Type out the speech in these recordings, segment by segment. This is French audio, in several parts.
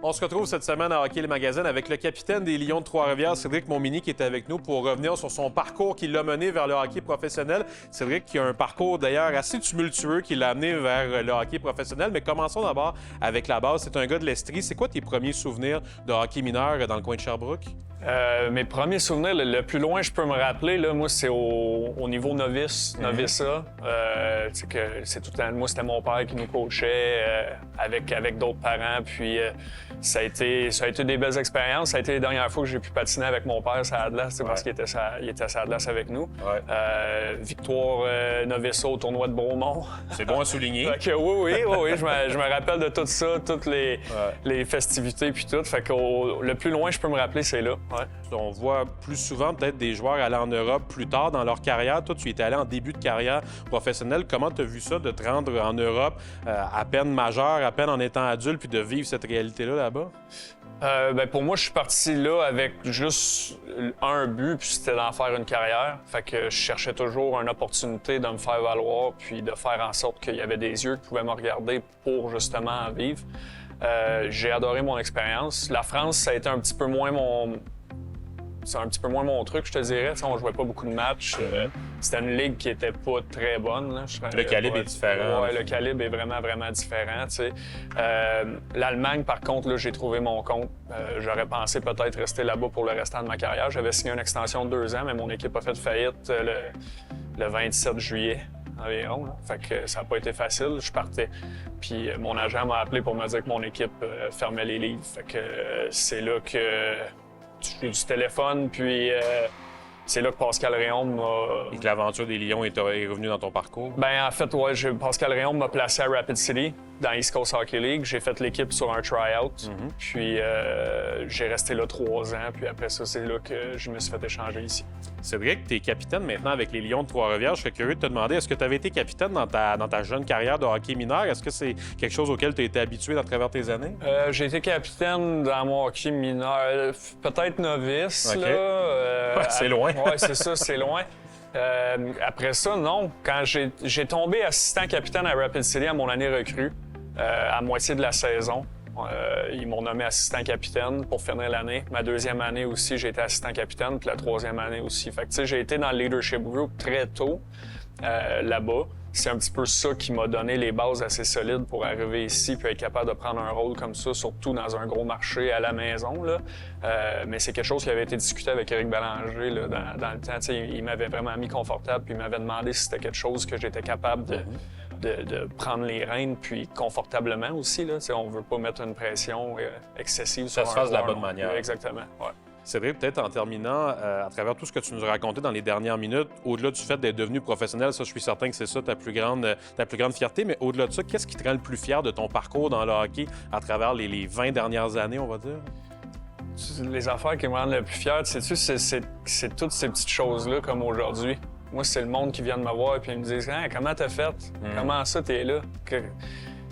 On se retrouve cette semaine à Hockey le Magazine avec le capitaine des Lions de Trois-Rivières, Cédric Montminy, qui est avec nous pour revenir sur son parcours qui l'a mené vers le hockey professionnel. Cédric qui a un parcours d'ailleurs assez tumultueux qui l'a amené vers le hockey professionnel. Mais commençons d'abord avec la base. C'est un gars de l'Estrie. C'est quoi tes premiers souvenirs de hockey mineur dans le coin de Sherbrooke? Mes premiers souvenirs, le plus loin je peux me rappeler, là, moi, c'est au niveau novice, novice-a. C'est tout le temps, moi, c'était mon père qui nous coachait avec d'autres parents. Puis ça a été des belles expériences. Ça a été les dernières fois que j'ai pu patiner avec mon père sur la glace, parce qu'il était sur la glace avec nous. Ouais. Victoire novice au tournoi de Bromont. C'est bon à souligner. Oui, je me rappelle de tout ça, toutes les festivités puis tout. Fait que le plus loin je peux me rappeler, c'est là. Ouais. On voit plus souvent peut-être des joueurs aller en Europe plus tard dans leur carrière. Toi, tu étais allé en début de carrière professionnelle. Comment tu as vu ça de te rendre en Europe à peine majeur, à peine en étant adulte, puis de vivre cette réalité-là là-bas? Pour moi, je suis parti là avec juste un but, puis c'était d'en faire une carrière. Fait que je cherchais toujours une opportunité de me faire valoir, puis de faire en sorte qu'il y avait des yeux qui pouvaient me regarder pour justement en vivre. J'ai adoré mon expérience. La France, ça a été un petit peu moins mon truc, je te dirais. T'sais, on jouait pas beaucoup de matchs. C'était une ligue qui était pas très bonne. Là. Le calibre est différent. Oui, le calibre est vraiment, vraiment différent. L'Allemagne, par contre, là, j'ai trouvé mon compte. J'aurais pensé peut-être rester là-bas pour le restant de ma carrière. J'avais signé une extension de 2 ans, mais mon équipe a fait faillite le 27 juillet. Environ, là. Fait que ça n'a pas été facile, je partais. Puis mon agent m'a appelé pour me dire que mon équipe fermait les livres. Fait que c'est là que j'ai du téléphone, puis c'est là que Pascal Réaume m'a... Et que l'aventure des Lions est revenue dans ton parcours? Bien, en fait, ouais, Pascal Réaume m'a placé à Rapid City, dans East Coast Hockey League. J'ai fait l'équipe sur un try-out, puis j'ai resté là 3 ans, puis après ça, c'est là que je me suis fait échanger ici. Cédric, tu es capitaine maintenant avec les Lions de Trois-Rivières. Je serais curieux de te demander, est-ce que tu avais été capitaine dans ta jeune carrière de hockey mineur? Est-ce que c'est quelque chose auquel tu as été habitué à travers tes années? J'ai été capitaine dans mon hockey mineur, peut-être novice. Okay. Là, c'est loin. Oui, c'est ça, c'est loin. Après ça, non. Quand j'ai tombé assistant capitaine à Rapid City à mon année recrue, à moitié de la saison, ils m'ont nommé assistant capitaine pour finir l'année. Ma 2e année aussi, j'ai été assistant capitaine, puis la 3e année aussi. Fait que, tu sais, j'ai été dans le leadership group très tôt là-bas. C'est un petit peu ça qui m'a donné les bases assez solides pour arriver ici puis être capable de prendre un rôle comme ça, surtout dans un gros marché à la maison. Là. Mais c'est quelque chose qui avait été discuté avec Éric Bélanger là, dans le temps. T'sais, il m'avait vraiment mis confortable puis il m'avait demandé si c'était quelque chose que j'étais capable de prendre les rênes, puis confortablement aussi. Là. On ne veut pas mettre une pression excessive sur un joueur. Ça se fasse de la bonne manière. Exactement, ouais. Cédric, peut-être en terminant, à travers tout ce que tu nous as raconté dans les dernières minutes, au-delà du fait d'être devenu professionnel, ça, je suis certain que c'est ça ta plus grande fierté, mais au-delà de ça, qu'est-ce qui te rend le plus fier de ton parcours dans le hockey à travers les 20 dernières années, on va dire? Les affaires qui me rendent le plus fier, sais-tu, c'est toutes ces petites choses-là, comme aujourd'hui. Moi, c'est le monde qui vient de me voir et puis ils me disent « Comment t'as fait? Comment ça, t'es là? »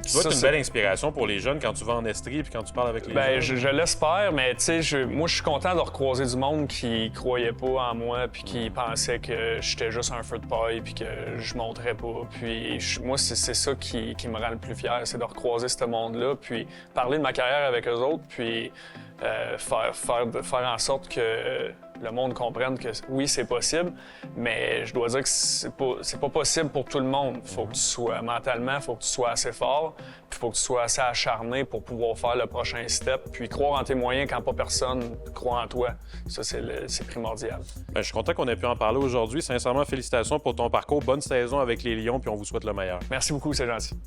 Tu dois être une belle inspiration pour les jeunes quand tu vas en Estrie puis quand tu parles avec les jeunes. Je l'espère, mais tu sais, moi, je suis content de recroiser du monde qui croyait pas en moi puis qui pensait que j'étais juste un feu de paille puis que je monterais pas. Puis moi, c'est ça qui me rend le plus fier, c'est de recroiser ce monde-là, puis parler de ma carrière avec eux autres, puis faire en sorte que le monde comprenne que oui, c'est possible, mais je dois dire que c'est pas possible pour tout le monde. Faut que tu sois mentalement, faut que tu sois assez fort, puis faut que tu sois assez acharné pour pouvoir faire le prochain step, puis croire en tes moyens quand pas personne croit en toi. Ça, c'est primordial. Bien, je suis content qu'on ait pu en parler aujourd'hui. Sincèrement, félicitations pour ton parcours. Bonne saison avec les Lions, puis on vous souhaite le meilleur. Merci beaucoup, c'est gentil.